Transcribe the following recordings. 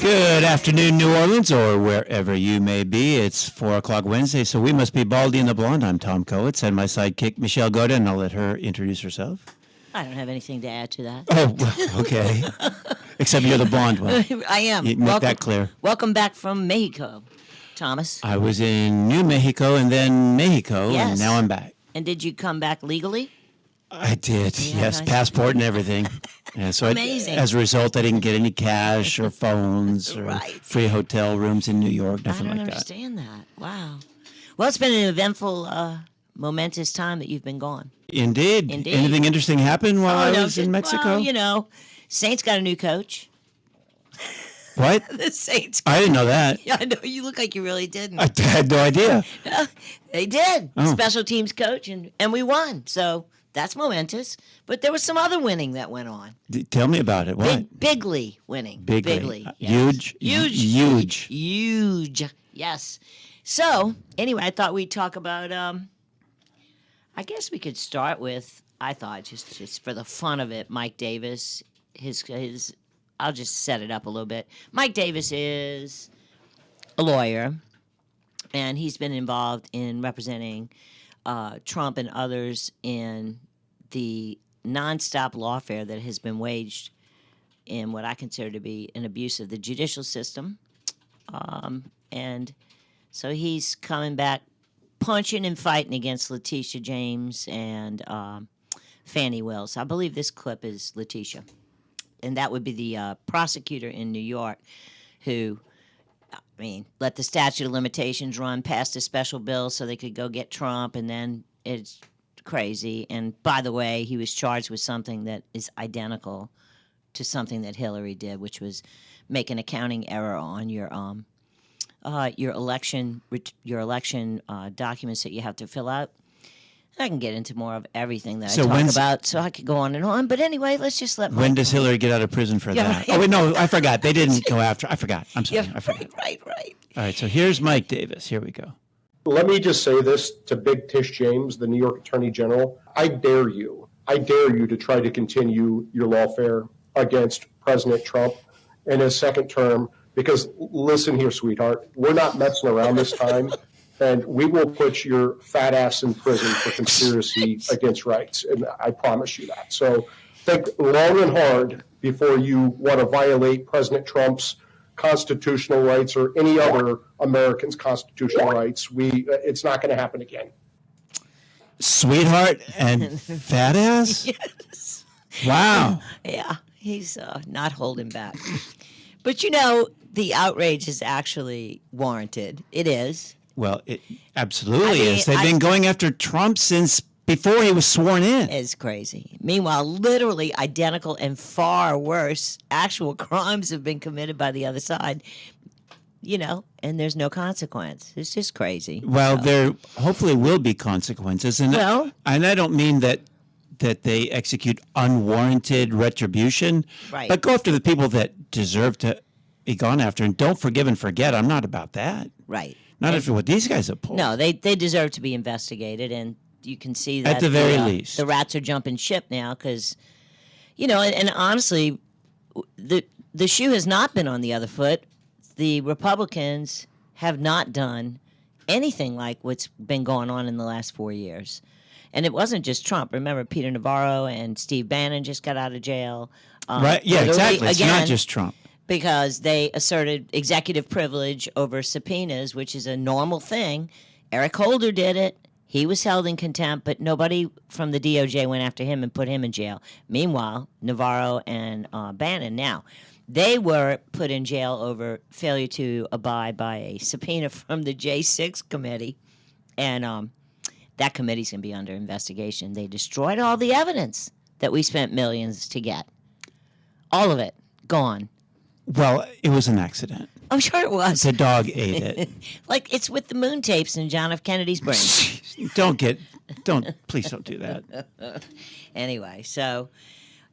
Good afternoon, New Orleans, or wherever you may be. It's 4 o'clock Wednesday, so we must be Baldy and The Blonde. I'm Tom Coates, and my sidekick, Michele Gordon, and I'll let her introduce herself. I don't have anything to add to that. Oh, well, okay. Except you're the blonde one. I am. You make that clear. Welcome back from Mexico, Thomas. I was in New Mexico and then Mexico, Yes. and now I'm back. And did you come back legally? I did, Yeah, yes, nice. passport and everything. And so Amazing. as a result, I didn't get any cash or phones or Right. free hotel rooms in New York, I nothing don't like that. understand that. Wow. Well, it's been an eventful, momentous time that you've been gone. Indeed. Indeed. Anything interesting happened while I was in Mexico? Well, you know, Saints got a new coach. What? The Saints. I didn't know that. Yeah, I know. You look like you really didn't. I had no idea. They did. Oh. Special teams coach, and we won. So that's momentous. But there was some other winning that went on. Tell me about it. What? Bigly winning. Bigly. Yes. Huge? Huge. Huge. Yes. So, anyway, I thought we'd talk about, I guess we could start with, I thought, just for the fun of it, Mike Davis, his I'll just set it up a little bit. Mike Davis is a lawyer, and he's been involved in representing Trump and others in the nonstop lawfare that has been waged in what I consider to be an abuse of the judicial system. And so he's coming back punching and fighting against Letitia James and Fannie Wills. I believe this clip is Letitia. And that would be the prosecutor in New York who, I mean, let the statute of limitations run, passed a special bill so they could go get Trump, and then it's crazy. And by the way, he was charged with something that is identical to something that Hillary did, which was make an accounting error on your election documents that you have to fill out. I can get into more of everything that I talk about, so I could go on and on. But anyway, let's just let. When does Hillary get out of prison for that? Right. Oh, wait, no, I forgot. They didn't go after. I forgot. I'm sorry. Yeah, I forgot. right. All right, so here's Mike Davis. Here we go. Let me just say this to Big Tish James, the New York Attorney General. I dare you to try to continue your lawfare against President Trump in his second term, because listen here, sweetheart, we're not messing around this time, and we will put your fat ass in prison for conspiracy against rights, and I promise you that. So think long and hard before you want to violate President Trump's constitutional rights or any other American's constitutional rights. It's not going to happen again. Sweetheart and fat ass? Yes. Wow. Yeah, he's not holding back. But you know, the outrage is actually warranted. It is. Well, it absolutely is. They've I been going after Trump since before he was sworn in. It's crazy. Meanwhile, literally identical and far worse actual crimes have been committed by the other side, you know, and there's no consequence. It's just crazy. Well, there hopefully will be consequences. And, Well- and I don't mean that they execute unwarranted retribution, Right. but go after the people that deserve to be gone after. And don't forgive and forget. I'm not about that. Right. Not after what these guys have pulled. No, they deserve to be investigated, and you can see that At the very least. the rats are jumping ship now because, you know, and honestly, the shoe has not been on the other foot. The Republicans have not done anything like what's been going on in the last 4 years. And it wasn't just Trump. Remember, Peter Navarro and Steve Bannon just got out of jail. Right? Yeah, literally, exactly. It's again, not just Trump. because they asserted executive privilege over subpoenas, which is a normal thing. Eric Holder did it. He was held in contempt, but nobody from the DOJ went after him and put him in jail. Meanwhile, Navarro and Bannon, now, they were put in jail over failure to abide by a subpoena from the J6 committee. And that committee's going to be under investigation. They destroyed all the evidence that we spent millions to get. All of it, gone. Well, it was an accident. I'm sure it was. The dog ate it. Like it's with the moon tapes in John F. Kennedy's brain. Please don't do that. Anyway, so,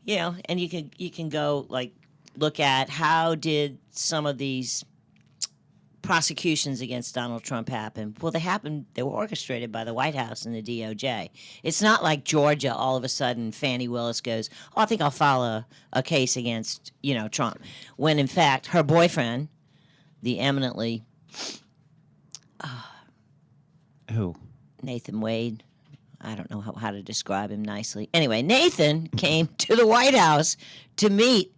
you know, and you can go like look at how did some of these prosecutions against Donald Trump happened? Well, they were orchestrated by the White House and the DOJ. It's not like Georgia, all of a sudden, Fannie Willis goes, oh, I think I'll file a case against, Trump. When, in fact, her boyfriend, the eminently Who? Nathan Wade, I don't know how to describe him nicely. Anyway, Nathan came to the White House to meet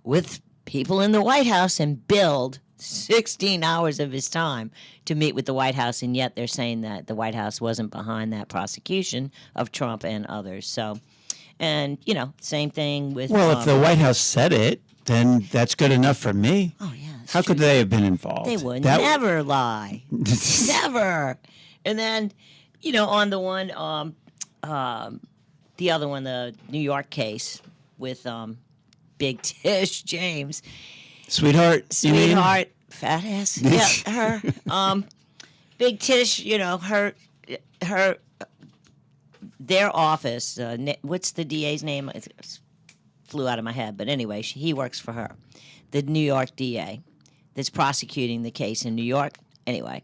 with people in the White House and billed 16 hours of his time to meet with the White House, and yet they're saying that the White House wasn't behind that prosecution of Trump and others. So, and, same thing with... Well, if the White House said it, then that's good enough for me. Oh, yeah. How could they have been involved? They would never lie. Never. And then, on the one, the other one, the New York case with Big Tish James. Sweetheart, you mean? Sweetheart, fat ass. Yeah, her. Big Tish, their office, what's the DA's name? It flew out of my head. But anyway, he works for her, the New York DA that's prosecuting the case in New York. Anyway,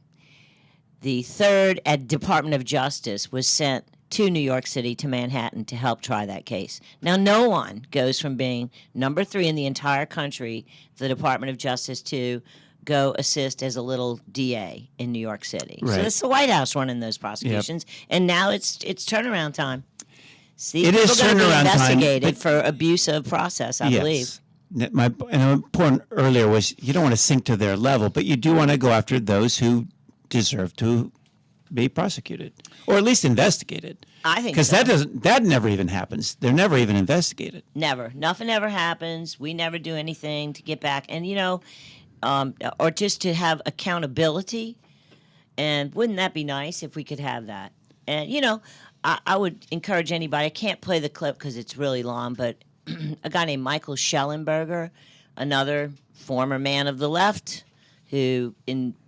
the third Department of Justice was sent to New York City, to Manhattan, to help try that case. Now, no one goes from being number 3 in the entire country, the Department of Justice, to go assist as a little DA in New York City. Right. So it's the White House running those prosecutions, and now it's turnaround time. See, It is people are going to be turnaround time, investigated but- for abuse of process, I believe. My point earlier was you don't want to sink to their level, but you do want to go after those who deserve to be prosecuted, or at least investigated. I think because so. that never even happens. They're never even investigated. Never. Nothing ever happens. We never do anything to get back. And, or just to have accountability. And wouldn't that be nice if we could have that? And, I would encourage anybody. I can't play the clip because it's really long, but a guy named Michael Schellenberger, another former man of the left, who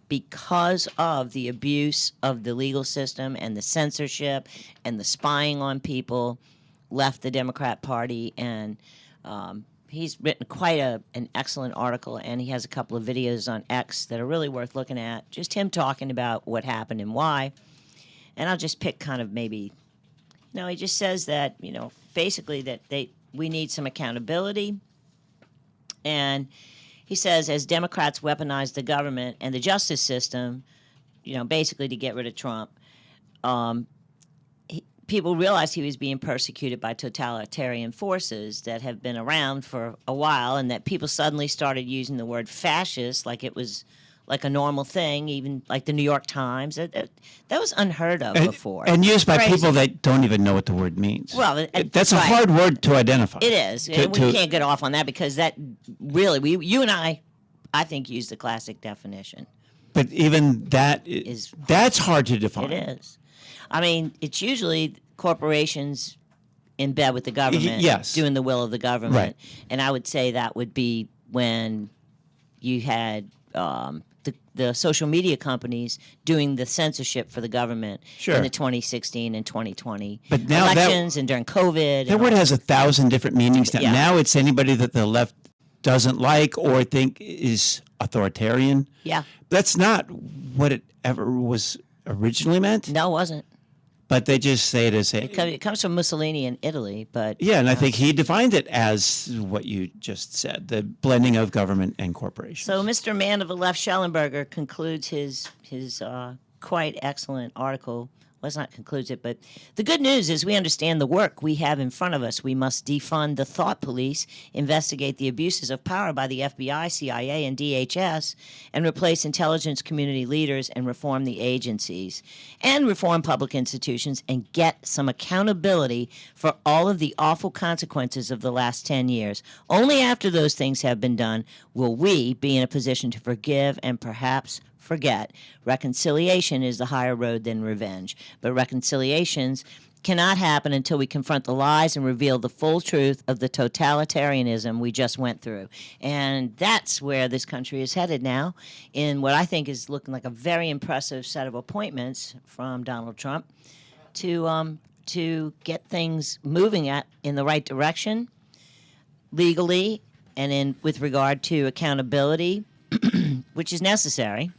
because of the abuse of the legal system and the censorship and the spying on people, left the Democrat Party. And he's written quite an excellent article, and he has a couple of videos on X that are really worth looking at. Just him talking about what happened and why. And I'll just pick kind of maybe, he just says that, basically that we need some accountability. And he says, as Democrats weaponize the government and the justice system, basically to get rid of Trump, people realized he was being persecuted by totalitarian forces that have been around for a while, and that people suddenly started using the word fascist like it was like a normal thing, even like the New York Times. That was unheard of before. And used by Crazy. people that don't even know what the word means. Well, that's a right. hard word to identify. It is. And we can't get off on that because that really, you and I think, use the classic definition. But even that's hard to define. It is. I mean, it's usually corporations in bed with the government, yes, doing the will of the government. Right. And I would say that would be when you had the social media companies doing the censorship for the government in the 2016 and 2020 but now elections and during COVID. That word has 1,000 different meanings now. Yeah. Now it's anybody that the left doesn't like or think is authoritarian. Yeah. That's not what it ever was originally meant. No, it wasn't. But they just say it as It comes from Mussolini in Italy, but yeah, and I think he defined it as what you just said, the blending of government and corporations. So Mr. Man of the Left, Schellenberger, concludes his quite excellent article. Well, it's not concludes it, but the good news is we understand the work we have in front of us. We must defund the thought police, investigate the abuses of power by the FBI, CIA, and DHS, and replace intelligence community leaders and reform the agencies, and reform public institutions, and get some accountability for all of the awful consequences of the last 10 years. Only after those things have been done will we be in a position to forgive and perhaps forget. Reconciliation is the higher road than revenge. But reconciliations cannot happen until we confront the lies and reveal the full truth of the totalitarianism we just went through. And that's where this country is headed now, in what I think is looking like a very impressive set of appointments from Donald Trump to get things moving in the right direction, legally, and with regard to accountability, which is necessary.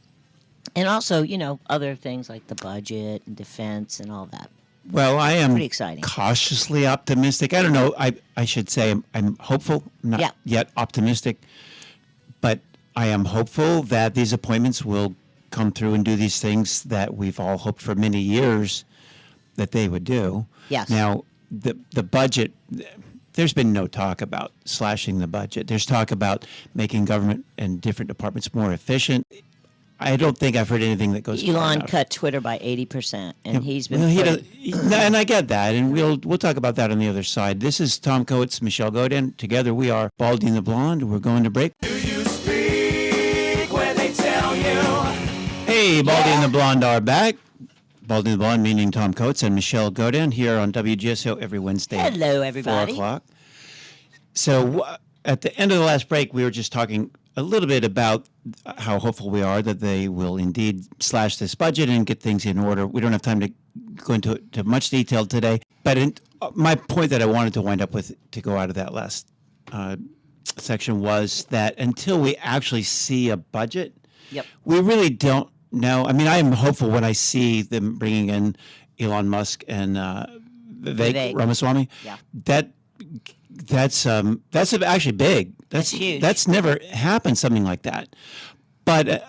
And also, other things like the budget and defense and all that. Well, I am Pretty exciting. cautiously optimistic. I don't know. I should say I'm hopeful, not yet optimistic, but I am hopeful that these appointments will come through and do these things that we've all hoped for many years that they would do. Yes. Now, the budget, there's been no talk about slashing the budget. There's talk about making government and different departments more efficient. I don't think I've heard anything that goes. Elon cut Twitter by 80%, and he's been. And I get that, and we'll talk about that on the other side. This is Tom Coates, Michele Godin. Together we are Baldy and The Blonde. We're going to break. Do you speak when they tell you? Hey, Baldy and The Blonde are back. Baldy and The Blonde, meaning Tom Coates and Michele Godin, here on WGSO every Wednesday. Hello, everybody. 4 o'clock. So at the end of the last break, we were just talking a little bit about how hopeful we are that they will indeed slash this budget and get things in order. We don't have time to go into much detail today, but my point that I wanted to wind up with to go out of that last section was that until we actually see a budget, we really don't know. I mean, I am hopeful when I see them bringing in Elon Musk and Vivek Ramaswamy. Yeah. That's actually big. That's huge. That's never happened, something like that. But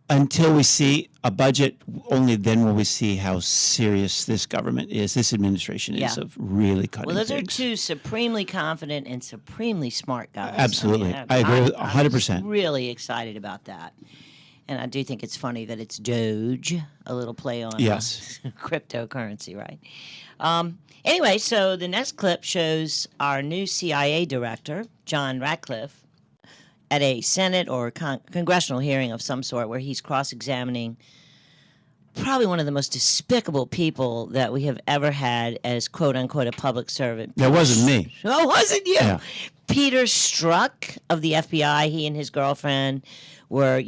until we see a budget, only then will we see how serious this government is, this administration is of really cutting things. Well, those are two supremely confident and supremely smart guys. Absolutely. I agree with 100%. I'm really excited about that. And I do think it's funny that it's Doge, a little play on cryptocurrency, right? Anyway, so the next clip shows our new CIA director, John Ratcliffe, at a Senate or congressional hearing of some sort where he's cross-examining probably one of the most despicable people that we have ever had as, quote-unquote, a public servant. That wasn't me. Oh, wasn't you? Yeah. Peter Strzok of the FBI, he and his girlfriend were,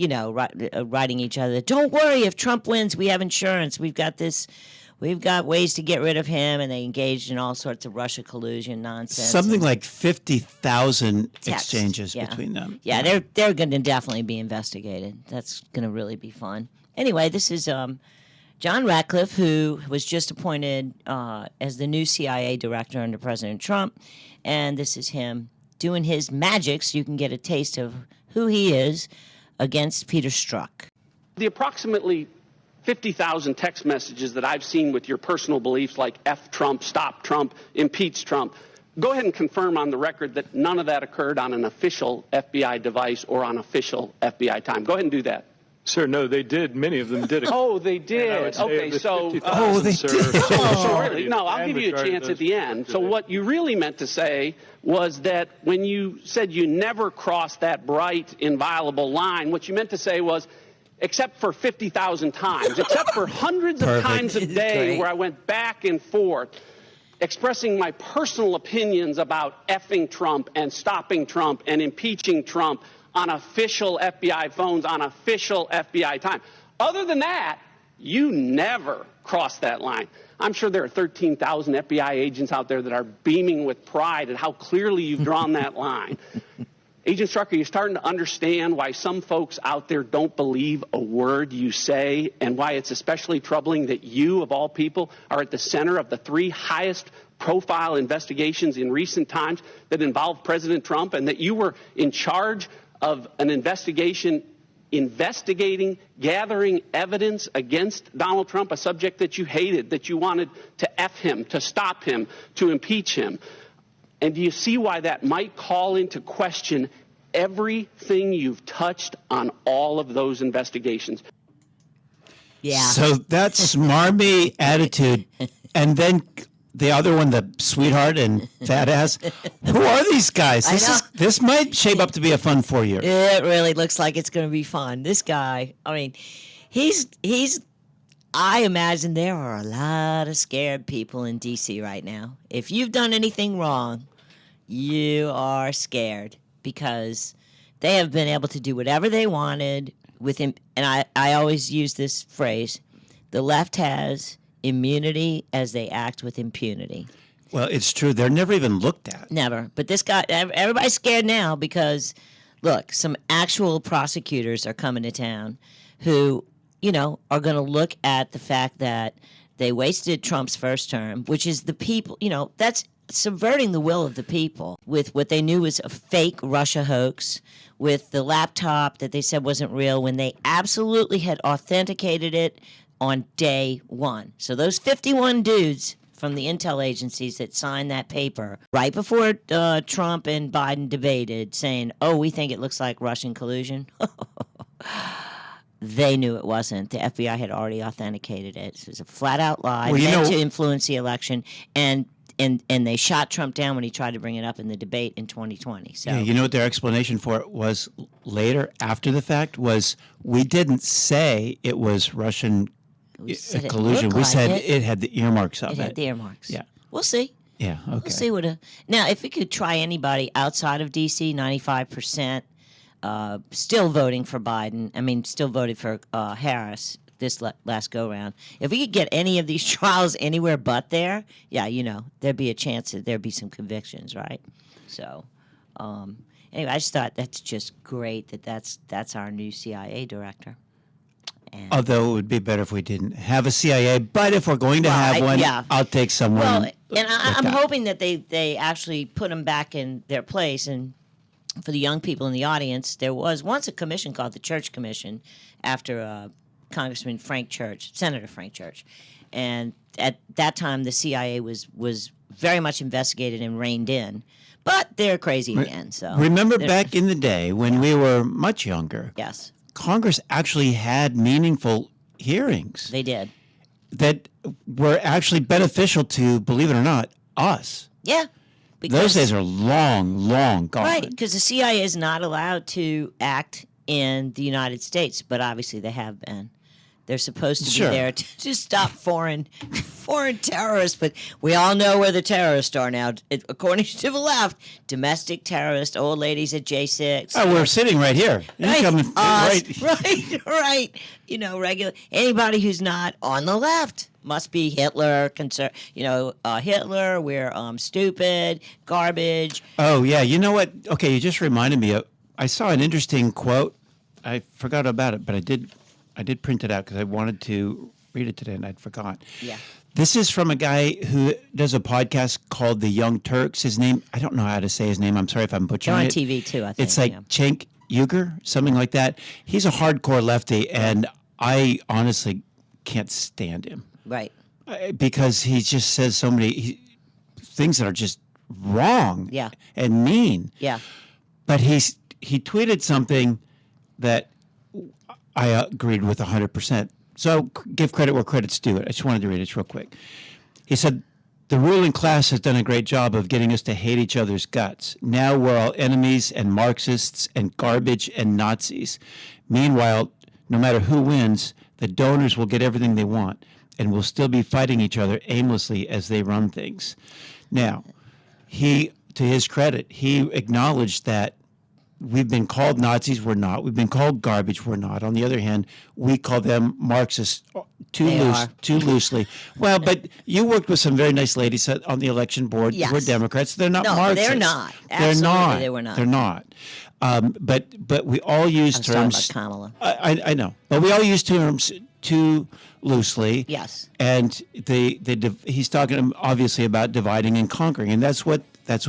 writing each other, don't worry, if Trump wins, we have insurance. We've got ways to get rid of him, and they engaged in all sorts of Russia collusion nonsense. Something like 50,000 exchanges between them. Yeah, they're going to definitely be investigated. That's going to really be fun. Anyway, this is John Ratcliffe, who was just appointed as the new CIA director under President Trump, and this is him doing his magic so you can get a taste of who he is against Peter Strzok. The approximately 50,000 text messages that I've seen with your personal beliefs like F Trump, stop Trump, impeach Trump, go ahead and confirm on the record that none of that occurred on an official FBI device or on official FBI time. Go ahead and do that. Sir, no, they did. Many of them did. Oh, they did. Okay, so... they did. Really? No, I'll give you a chance at the end. So what you really meant to say was that when you said you never crossed that bright, inviolable line, what you meant to say was, except for 50,000 times, except for hundreds of times a day where I went back and forth expressing my personal opinions about effing Trump and stopping Trump and impeaching Trump on official FBI phones, on official FBI time. Other than that, you never crossed that line. I'm sure there are 13,000 FBI agents out there that are beaming with pride at how clearly you've drawn that line. Agent Strzok, are you starting to understand why some folks out there don't believe a word you say, and why it's especially troubling that you, of all people, are at the center of the 3 highest profile investigations in recent times that involve President Trump, and that you were in charge of an investigation investigating, gathering evidence against Donald Trump, a subject that you hated, that you wanted to F him, to stop him, to impeach him? And do you see why that might call into question everything you've touched on all of those investigations? Yeah. So that smarmy attitude, and then the other one, the sweetheart and fat ass. Who are these guys? This might shape up to be a fun 4 year. It really looks like it's going to be fun. This guy, I mean, he's. I imagine there are a lot of scared people in D.C. right now. If you've done anything wrong, you are scared because they have been able to do whatever they wanted with him. And I always use this phrase: the left has immunity as they act with impunity. Well, it's true. They're never even looked at. Never. But this guy, everybody's scared now because, look, some actual prosecutors are coming to town who are going to look at the fact that they wasted Trump's first term, which is the people, that's subverting the will of the people with what they knew was a fake Russia hoax, with the laptop that they said wasn't real when they absolutely had authenticated it on day one. So those 51 dudes from the intel agencies that signed that paper right before Trump and Biden debated, saying, "Oh, we think it looks like Russian collusion." They knew it wasn't. The FBI had already authenticated it. So it was a flat-out lie meant to influence the election, and they shot Trump down when he tried to bring it up in the debate in 2020. So you know what their explanation for it was later, after the fact, was we didn't say it was Russian collusion. We said it had the earmarks of it. It had the earmarks. Yeah. We'll see. Yeah, okay. We'll see now, if we could try anybody outside of D.C., 95% still voting for Biden. I mean, still voted for Harris this last go-round. If we could get any of these trials anywhere but there, there'd be a chance that there'd be some convictions, right? So, anyway, I just thought that's just great that's our new CIA director. And although it would be better if we didn't have a CIA, but if we're going to have one, I'll take someone. Well, and I'm hoping that they actually put them back in their place. And for the young people in the audience, there was once a commission called the Church Commission after Congressman Senator Frank Church. And at that time, the CIA was very much investigated and reined in. But they're crazy again. So remember back in the day when we were much younger? Yes. Congress actually had meaningful hearings. They did. That were actually beneficial to, believe it or not, us. Yeah. Those days are long, long gone. Right, because the CIA is not allowed to act in the United States, but obviously they have been. They're supposed to be there to stop foreign terrorists, but we all know where the terrorists are now. According to the left, domestic terrorists, old ladies at J6. Oh, we're sitting right here. Right, Right. right. Regular anybody who's not on the left must be Hitler. Hitler. We're stupid, garbage. Oh yeah, you know what? Okay, you just reminded me. I saw an interesting quote. I forgot about it, but I did print it out because I wanted to read it today and I'd forgot. Yeah. This is from a guy who does a podcast called The Young Turks. His name, I don't know how to say his name. I'm sorry if I'm butchering it. They're on TV too, I think. It's like Cenk Uygur, something like that. He's a hardcore lefty, and I honestly can't stand him. Right. Because he just says so many things that are just wrong and mean. Yeah. But he tweeted something that I agreed with 100%. So give credit where credit's due. I just wanted to read it real quick. He said, "The ruling class has done a great job of getting us to hate each other's guts. Now we're all enemies and Marxists and garbage and Nazis. Meanwhile, no matter who wins, the donors will get everything they want and will still be fighting each other aimlessly as they run things." Now, to his credit, he acknowledged that we've been called Nazis, we're not. We've been called garbage, we're not. On the other hand, we call them Marxists too loosely. Well, but you worked with some very nice ladies on the election board who were Democrats. They're not Marxists. They're not. Absolutely, they were not. They're not. But we all use terms. Talking about Kamala. I know, but we all use terms too loosely. Yes. And he's talking obviously about dividing and conquering, and that's what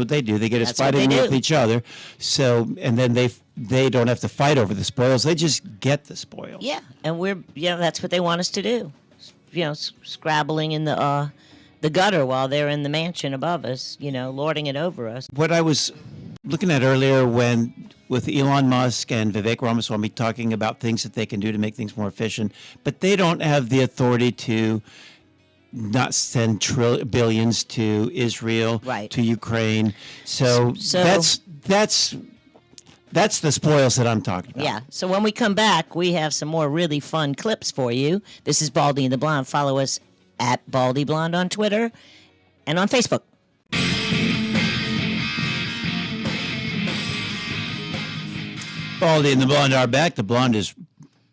they do. They get us fighting with each other. So, and then they don't have to fight over the spoils. They just get the spoils. Yeah, and that's what they want us to do. Scrabbling in the gutter while they're in the mansion above us. Lording it over us. What I was looking at earlier with Elon Musk and Vivek Ramaswamy talking about things that they can do to make things more efficient, but they don't have the authority to not send billions to Israel, to Ukraine. So that's the spoils that I'm talking about. Yeah. So when we come back, we have some more really fun clips for you. This is Baldy and the Blonde. Follow us at Baldy Blonde on Twitter and on Facebook. Baldy and the Blonde are back. The Blonde is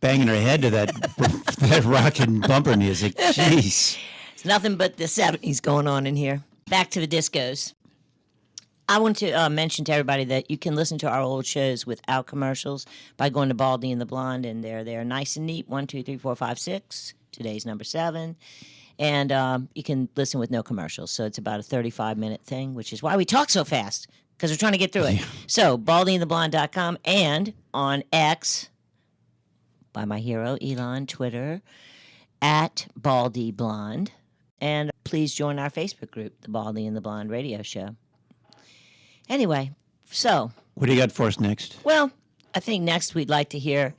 banging her head to that rockin' bumper music. Jeez. It's nothing but the 70s going on in here. Back to the discos. I want to mention to everybody that you can listen to our old shows without commercials by going to Baldy and The Blonde, and they're there nice and neat. 1, 2, 3, 4, 5, 6. Today's number 7. And you can listen with no commercials. So it's about a 35-minute thing, which is why we talk so fast, because we're trying to get through it. Yeah. So baldyandtheblonde.com, and on X, by my hero, Elon, Twitter, at Baldy Blonde. And please join our Facebook group, the Baldy and the Blonde Radio Show. Anyway, so. What do you got for us next? Well, I think next we'd like to hear,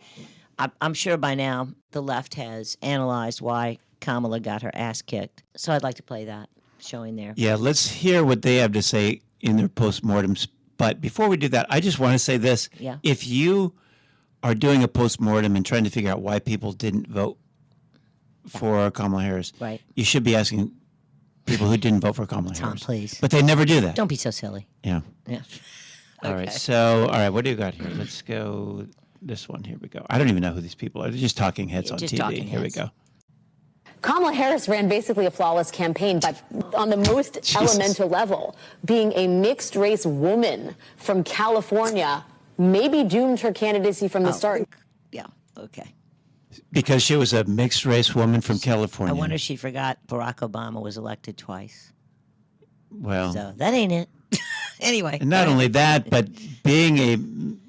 I'm sure by now the left has analyzed why Kamala got her ass kicked. So I'd like to play that, showing there. Yeah, let's hear what they have to say in their postmortems. But before we do that, I just want to say this. Yeah. If you are doing a postmortem and trying to figure out why people didn't vote for Kamala Harris, right, you should be asking people who didn't vote for Kamala Tom, Harris. Please. But they never do that. Don't be so silly. Yeah. Yeah. All right. So, all right, what do you got here? Let's go this one. Here we go. I don't even know who these people are. They're just talking heads on just TV. talking Here heads. we go. Kamala Harris ran basically a flawless campaign, but on the most elemental level, being a mixed-race woman from California maybe doomed her candidacy from the start. Yeah, okay. Because she was a mixed-race woman from California. I wonder if she forgot Barack Obama was elected twice. Well, So that ain't it. Anyway. and not only that, but being a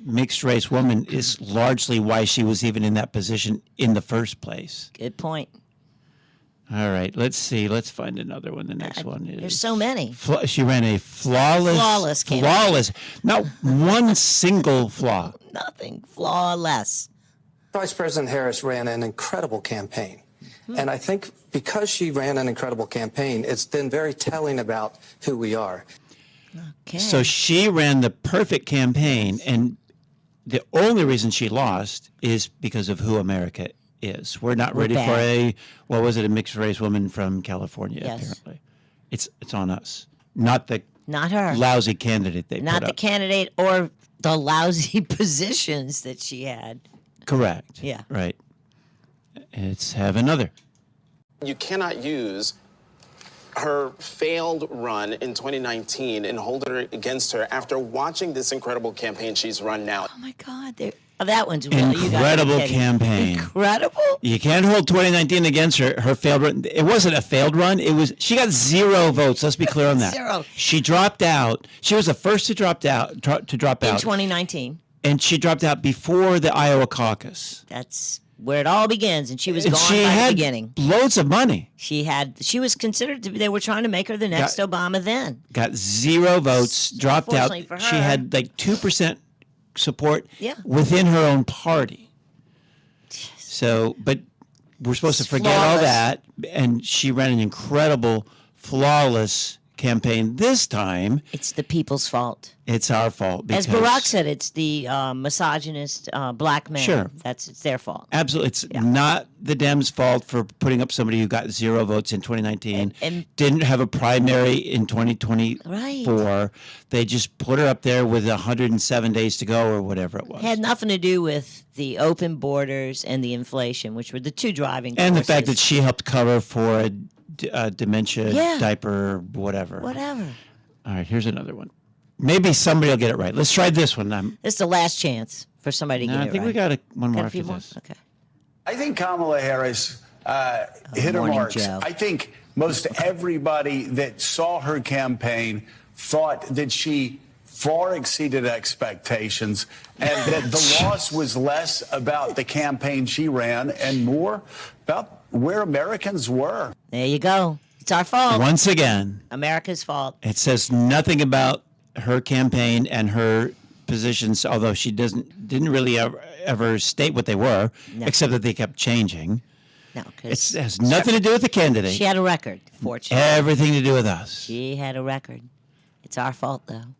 mixed-race woman is largely why she was even in that position in the first place. Good point. All right, let's see. Let's find another one. The next one is... There's so many. She ran a flawless campaign. Flawless. Not one single flaw. Nothing. Flawless. Vice President Harris ran an incredible campaign. And I think because she ran an incredible campaign, it's been very telling about who we are. Okay. So she ran the perfect campaign, and the only reason she lost is because of who America is. We're not ready for a mixed race woman from California, Yes. apparently. It's on us. Not her. Lousy candidate they Not put the up. candidate or the lousy positions that she had. Correct. Yeah. Right. Let's have another. You cannot use her failed run in 2019 and hold her against her after watching this incredible campaign she's run now. Oh, my God. That one's really Incredible campaign. Incredible? You can't hold 2019 against her failed run. It wasn't a failed run. She got 0 votes. Let's be clear on that. 0. She dropped out. She was the first to drop out. In 2019. And she dropped out before the Iowa caucus. That's where it all begins, and she was gone She by had the beginning. loads of money. She was considered to be, they were trying to make her the next Obama then. Got 0 votes, dropped out. Fortunately for She her. had like 2% support Yeah. within her own party. So, but we're supposed to forget all Flawless. that. And she ran an incredible, flawless campaign. This time, It's the people's fault. it's our fault. As because- Barack said, it's the misogynist black man. Sure. It's their fault. Absolutely. It's not the Dems' fault for putting up somebody who got 0 votes in 2019, And- didn't have a primary in 2024. Right. They just put her up there with 107 days to go or whatever it was. Had nothing to do with the open borders and the inflation, which were the two driving And the forces. fact that she helped cover for a dementia Yeah. diaper, whatever. Whatever. All right, here's another one. Maybe somebody will get it right. Let's try this one. This is the last chance for somebody to No, get I it think right. we got one more Got a after few more? this. Okay. I think Kamala Harris hit her morning, marks. Joe. I think most everybody that saw her campaign thought that she far exceeded expectations and that the loss was less about the campaign she ran and more about where Americans were. There you go. It's our fault. Once again, America's fault. it says nothing about her campaign and her positions, although she didn't really ever state what they were, No. except that they kept changing. No, It because has nothing to do with the candidate. she had a record, fortunately. Everything to do with us. She had a record. It's our fault, though.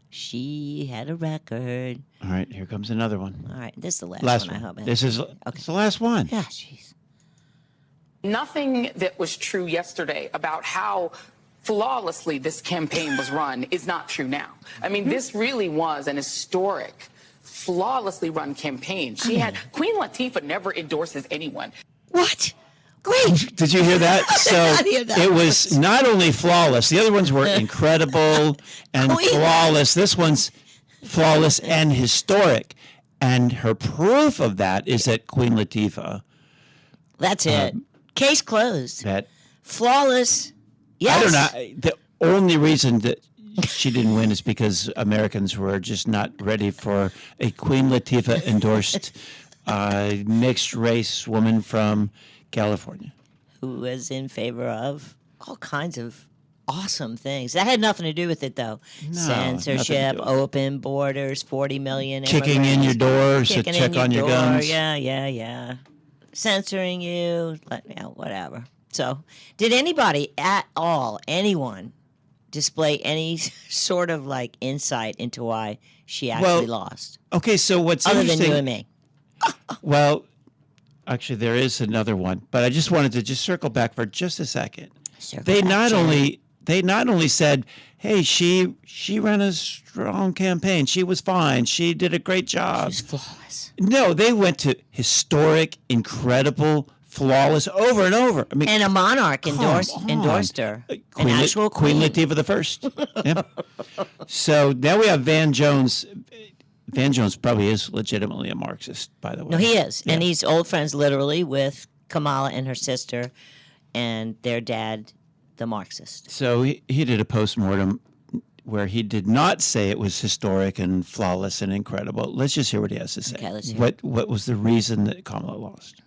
She had a record. All right, here comes another one. All right, this is the last, Last one, one. I hope. This is it's the last one. Yeah, jeez. Nothing that was true yesterday about how flawlessly this campaign was run is not true now. I mean, this really was an historic, flawlessly run campaign. Queen Latifah never endorses anyone. What? Great. Did you hear that? So I hear that. it was not only flawless. The other ones were incredible and flawless. This one's flawless and historic. And her proof of that is that Queen Latifah. That's it. Case closed. That Flawless. Yes. I don't know. The only reason that she didn't win is because Americans were just not ready for a Queen Latifah endorsed mixed race woman from California. Who was in favor of all kinds of awesome things. That had nothing to do with it, though. No, Censorship, nothing to do with it. open borders, 40 million Kicking in your doors to Kicking check in on your door. guns. Yeah. Censoring you, whatever. So, did anybody at all, anyone, display any sort of like insight into why she actually lost? Okay, so what's Other than interesting? you and me. Well, actually, there is another one, but I just wanted to just circle back for just a second. They not only said, "Hey, she ran a strong campaign. She was fine. She did a great job." She was flawless. No, they went to historic, incredible, flawless, over and over. I mean, And a monarch endorsed her. An actual Queen queen. Latifah the First. Yep. So now we have Van Jones. Van Jones probably is legitimately a Marxist, by the way. No, he is. Yeah. And he's old friends literally with Kamala and her sister and their dad, the Marxist. So he did a postmortem where he did not say it was historic and flawless and incredible. Let's just hear what he has to say. Okay, let's hear What was the reason that Kamala lost?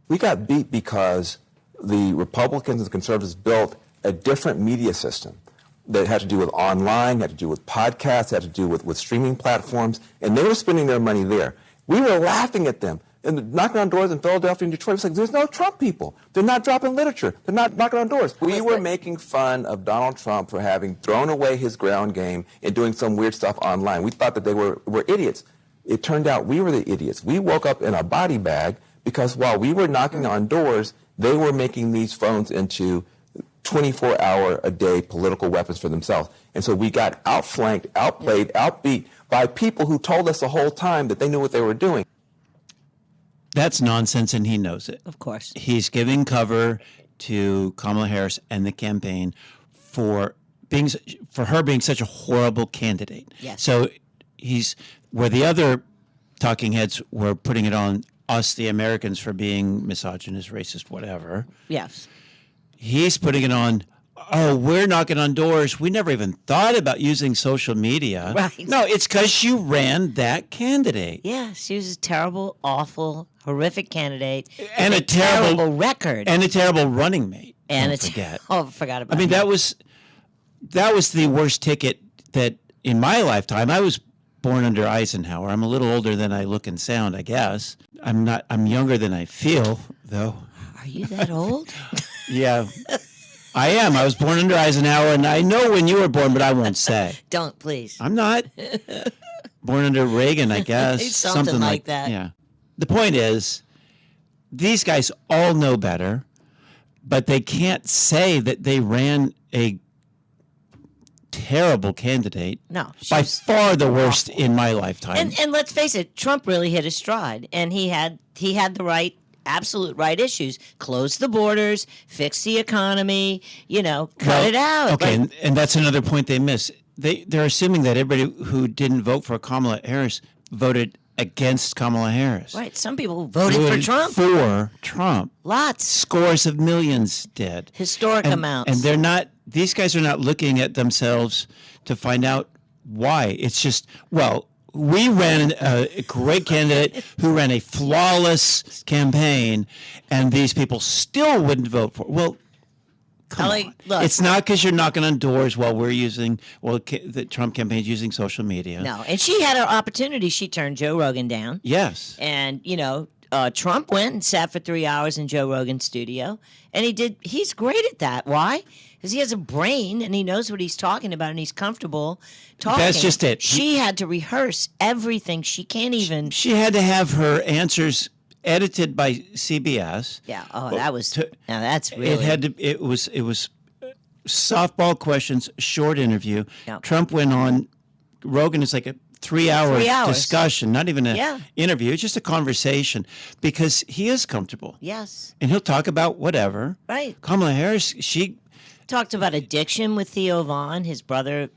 We got beat because the Republicans and the conservatives built a different media system that had to do with online, had to do with podcasts, had to do with streaming platforms, and they were spending their money there. We were laughing at them and knocking on doors in Philadelphia and Detroit. It's like, there's no Trump people. They're not dropping literature. They're not knocking on doors. We were making fun of Donald Trump for having thrown away his ground game and doing some weird stuff online. We thought that they were idiots. It turned out we were the idiots. We woke up in a body bag because while we were knocking on doors, they were making these phones into 24-hour-a-day political weapons for themselves. And so we got outflanked, outplayed, outbeat by people who told us the whole time that they knew what they were doing. That's nonsense, and he knows it. Of course. He's giving cover to Kamala Harris and the campaign for her being such a horrible candidate. Yes. So he's where the other talking heads were putting it on us, the Americans, for being misogynist, racist, whatever. Yes. He's putting it on, we're knocking on doors. We never even thought about using social media. Right. No, it's because you ran that candidate. Yeah, she was a terrible, awful, horrific candidate. And with a terrible record. And a terrible running mate. And don't forget. I forgot about I mean, him. that was the worst ticket that in my lifetime. I was born under Eisenhower. I'm a little older than I look and sound, I guess. I'm younger than I feel, though. Are you that old? Yeah, I am. I was born under Eisenhower, and I know when you were born, but I won't say. Don't, please. I'm not. Born under Reagan, I guess. Something like that. Yeah. The point is, these guys all know better, but they can't say that they ran a terrible candidate. No. By far the worst in my lifetime. And let's face it, Trump really hit his stride, and he had the absolute right issues. Close the borders, fix the economy, cut it out. Okay, and that's another point they miss. They're assuming that everybody who didn't vote for Kamala Harris voted against Kamala Harris. Right. Some people voted for Trump. For Trump. Lots. Scores of millions did. Historic amounts. And these guys are not looking at themselves to find out why. It's just, we ran a great candidate who ran a flawless campaign, and these people still wouldn't vote for. Well, come on. Look, it's not because you're knocking on doors while the Trump campaign's using social media. No, and she had her opportunity. She turned Joe Rogan down. Yes. And, Trump went and sat for 3 hours in Joe Rogan's studio, and he's great at that. Why? Because he has a brain, and he knows what he's talking about, and he's comfortable talking. That's just it. She had to rehearse everything. She can't even. She had to have her answers edited by CBS. Yeah. Oh, now that's really. It was softball questions, short interview. Yeah. Trump went on. Rogan is like a 3-hour 3 hours. discussion, not even an Yeah. interview, it's just a conversation because he is comfortable. Yes. And he'll talk about whatever. Right. Kamala Harris, she Talked about addiction with Theo Vaughn. His brother,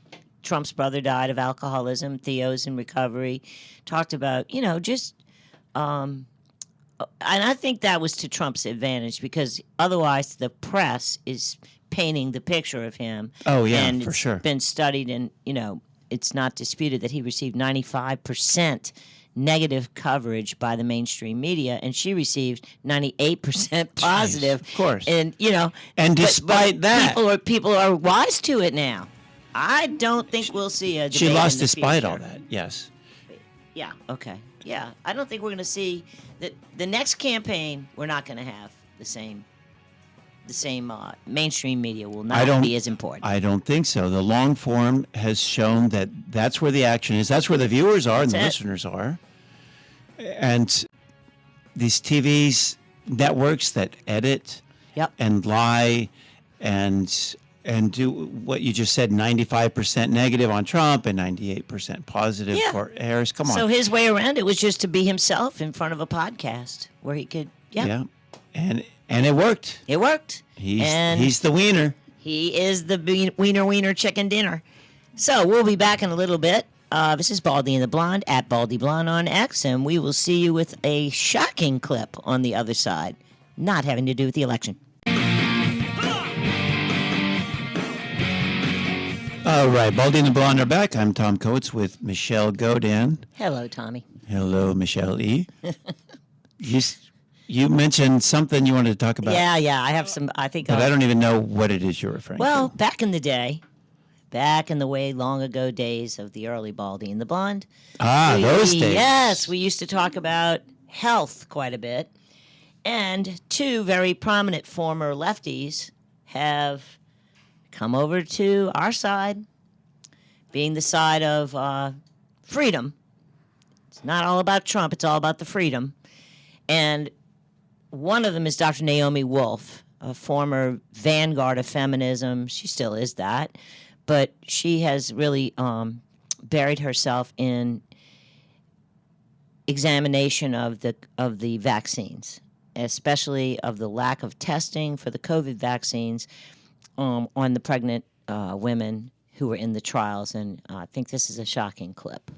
Trump's brother, died of alcoholism. Theo's in recovery. Talked about, just, and I think that was to Trump's advantage because otherwise the press is painting the picture of him. Oh, yeah, and for it's sure. been studied, and it's not disputed that he received 95% negative coverage by the mainstream media, and she received 98% positive. Of course. And And despite that, people are wise to it now. I don't think we'll see a debate she lost in the despite future. all that. Yes. Yeah. Okay. Yeah. I don't think we're going to see that the next campaign. We're not going to have the same. Mainstream media will not be as important. I don't think so. The long form has shown that that's where the action is. That's where the viewers are and the listeners are. And these TVs networks that edit and lie and do what you just said, 95% negative on Trump and 98% positive for Harris. Come on. So his way around it was just to be himself in front of a podcast where he could. Yeah. And it worked. It worked. He's the wiener. He is the wiener chicken dinner. So we'll be back in a little bit. This is Baldy and the Blonde at Baldy Blonde on X, and we will see you with a shocking clip on the other side, not having to do with the election. All right, Baldy and the Blonde are back. I'm Tom Coates with Michelle Godin. Hello, Tommy. Hello, Michelle E. You mentioned something you wanted to talk about. Yeah, I have some. I think. But I don't even know what it is you're referring to. Well, back in the way long ago days of the early Baldy and the Blonde. Those days. Yes, we used to talk about health quite a bit. And two very prominent former lefties have come over to our side, being the side of freedom. It's not all about Trump, it's all about the freedom. And one of them is Dr. Naomi Wolf, a former vanguard of feminism. She still is that. But she has really buried herself in examination of the vaccines, especially of the lack of testing for the COVID vaccines on the pregnant women who were in the trials. And I think this is a shocking clip.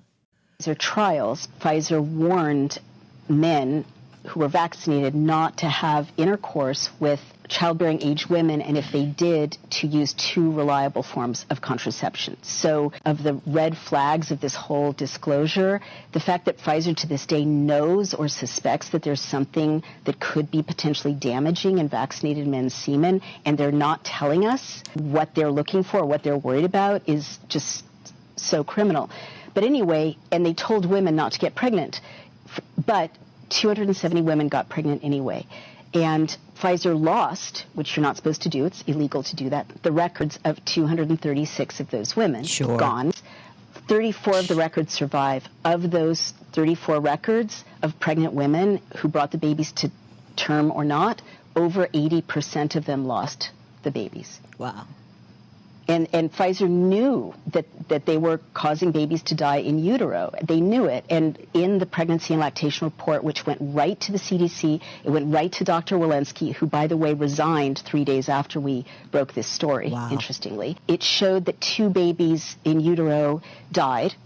These are trials. Pfizer warned men who were vaccinated not to have intercourse with childbearing age women, and if they did, to use 2 reliable forms of contraception. So of the red flags of this whole disclosure, the fact that Pfizer to this day knows or suspects that there's something that could be potentially damaging in vaccinated men's semen, and they're not telling us what they're looking for, what they're worried about, is just so criminal. But anyway, and they told women not to get pregnant, but 270 women got pregnant anyway. And Pfizer lost, which you're not supposed to do, it's illegal to do that, the records of 236 of those women. Sure. Gone. 34 of the records survive. Of those 34 records of pregnant women who brought the babies to term or not, over 80% of them lost the babies. Wow. And Pfizer knew that they were causing babies to die in utero. They knew it. And in the pregnancy and lactation report, which went right to the CDC, it went right to Dr. Walensky, who, by the way, resigned 3 days after we broke this story, interestingly. It showed that 2 babies in utero died.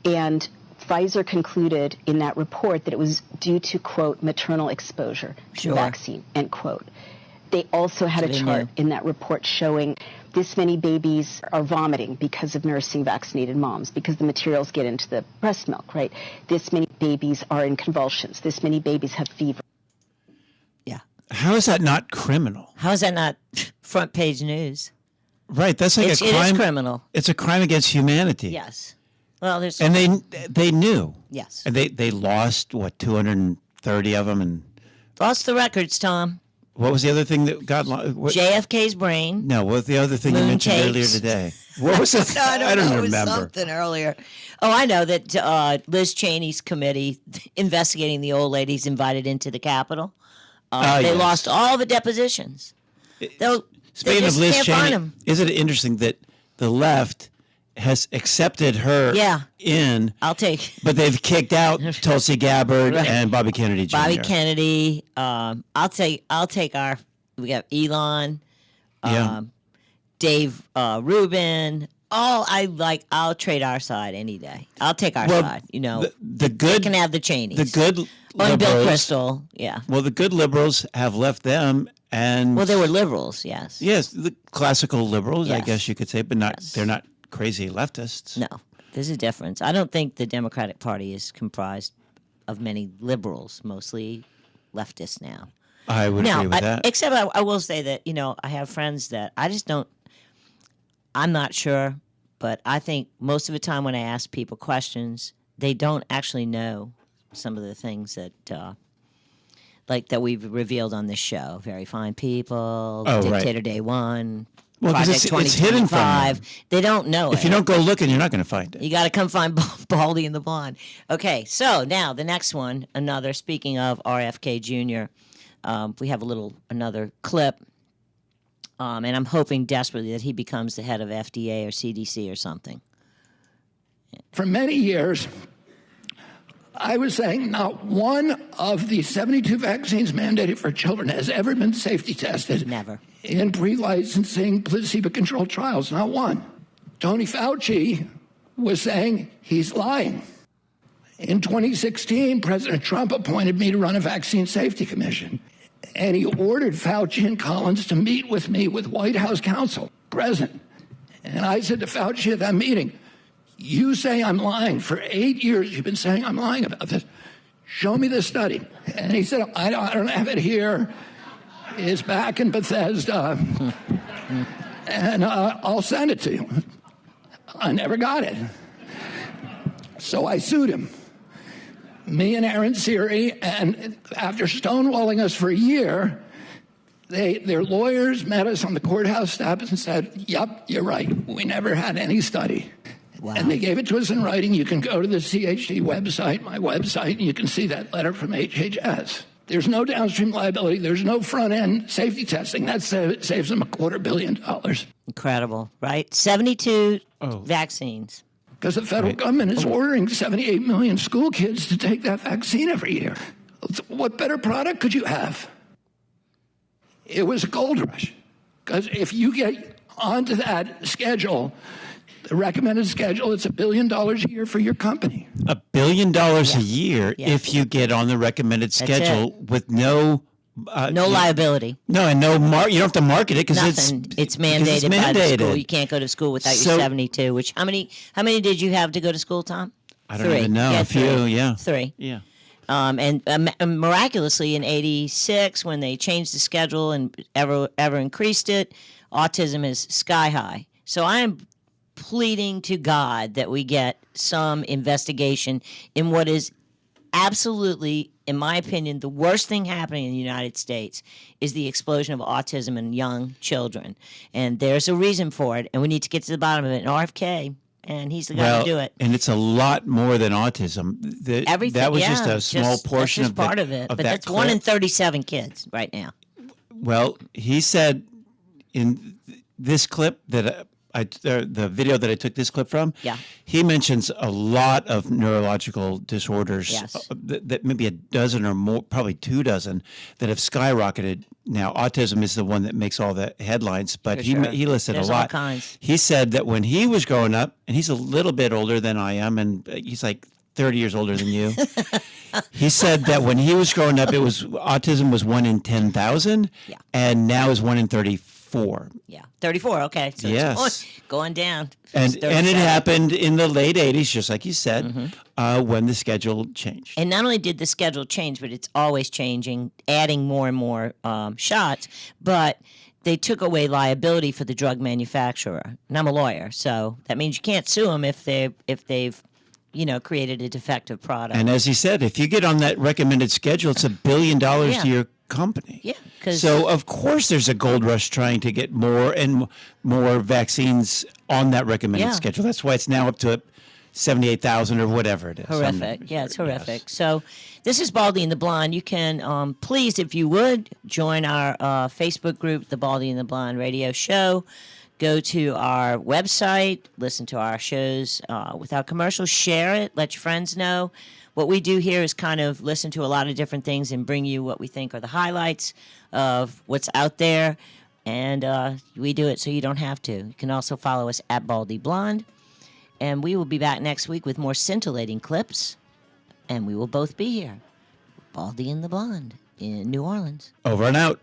And Pfizer concluded in that report that it was due to, quote, maternal exposure to the vaccine, end quote. They also had a chart in that report showing this many babies are vomiting because of nursing vaccinated moms, because the materials get into the breast milk, right? This many babies are in convulsions. This many babies have fever. Yeah. How is that not criminal? How is that not front page news? Right. That's like a crime. It is criminal. It's a crime against humanity. Yes. Well, there's. And they knew. Yes. And they lost, 230 of them? And lost the records, Tom. What was the other thing that got lost? JFK's brain. No, what was the other thing you mentioned earlier today? What was it? I don't know. remember. It was something earlier. Oh, I know that Liz Cheney's committee investigating the old ladies invited into the Capitol. They lost all the depositions. Speaking of Liz Cheney, isn't it interesting that the left has accepted her in. I'll take. But they've kicked out Tulsi Gabbard and Bobby Kennedy Jr. Bobby Kennedy. I'll take our. We got Elon. Dave Rubin. I'll trade our side any day. I'll take our side. You know, the good they can have the Cheneys. The good and Bill liberals, Kristol. Yeah. Well, the good liberals have left them, and they were liberals. Yes. Yes, the classical liberals, I Yes. guess you could say, but not. They're not crazy leftists. No, there's a difference. I don't think the Democratic Party is comprised of many liberals, mostly leftists now. I would agree with that. Except I will say that, I have friends that I just don't, I'm not sure, but I think most of the time when I ask people questions, they don't actually know some of the things that, that we've revealed on this show. Very Fine People, Dictator Day One, Project 2025. It's hidden from them. They don't know If you don't go looking, you're not going to find it. You got to come find Baldy and the Blonde. Okay, so now the next one, speaking of RFK Jr., we have another clip, and I'm hoping desperately that he becomes the head of FDA or CDC or something. For many years, I was saying not one of the 72 vaccines mandated for children has ever been safety tested. Never. In pre-licensing placebo-controlled trials, not one. Tony Fauci was saying he's lying. In 2016, President Trump appointed me to run a vaccine safety commission. And he ordered Fauci and Collins to meet with me with White House counsel, present. And I said to Fauci at that meeting, you say I'm lying. For 8 years, you've been saying I'm lying about this. Show me the study. And he said, I don't have it here. It's back in Bethesda. And I'll send it to you. I never got it. So I sued him. Me and Aaron Siri, and after stonewalling us for a year, their lawyers met us on the courthouse steps and said, yep, you're right. We never had any study. Wow. And they gave it to us in writing. You can go to the CHD website, my website, and you can see that letter from HHS. There's no downstream liability. There's no front-end safety testing. That saves them $250 million. Incredible, right? 72 vaccines. Because the federal government is ordering 78 million school kids to take that vaccine every year. What better product could you have? It was a gold rush. Because if you get onto that schedule, the recommended schedule, it's $1 billion a year for your company. $1 billion a year if you get on the recommended schedule with no liability. No, and you don't have to market it because it's mandated by the school. You can't go to school without your 72. Which how many did you have to go to school, Tom? I don't even know. A few, yeah. 3. Yeah. And miraculously in '86, when they changed the schedule and ever increased it, autism is sky high. So I am pleading to God that we get some investigation in what is absolutely, in my opinion, the worst thing happening in the United States is the explosion of autism in young children. And there's a reason for it, and we need to get to the bottom of it. And RFK, and he's the guy to do it. And it's a lot more than autism. Everything, that was just a small portion that's just part of it. But that's clip. 1 in 37 kids right now. Well, he said in this clip that the video that I took this clip from, he mentions a lot of neurological disorders, that maybe a dozen or more, probably 24, that have skyrocketed. Now, autism is the one that makes all the headlines, but he listed There's a lot. all kinds. He said that when he was growing up, and he's a little bit older than I am, and he's like 30 years older than you. He said that when he was growing up, autism was 1 in 10,000, and now is 1 in 34. Yeah, 34. Okay, so it's going down. And it happened in the late 80s, just like you said, when the schedule changed. And not only did the schedule change, but it's always changing, adding more and more shots. But they took away liability for the drug manufacturer. And I'm a lawyer, so that means you can't sue them if they've created a defective product. And as he said, if you get on that recommended schedule, it's $1 billion to your company. Yeah. So of course there's a gold rush trying to get more and more vaccines on that recommended schedule. That's why it's now up to 78,000 or whatever it is. Horrific. Yeah, it's horrific. Yes. So this is Baldy and the Blonde. You can please, if you would, join our Facebook group, the Baldy and the Blonde Radio Show. go to our website, listen to our shows without commercials, share it, let your friends know. What we do here is kind of listen to a lot of different things and bring you what we think are the highlights of what's out there. And we do it so you don't have to. You can also follow us at Baldy Blonde. And we will be back next week with more scintillating clips. And we will both be here. Baldy and the Blonde in New Orleans. Over and out.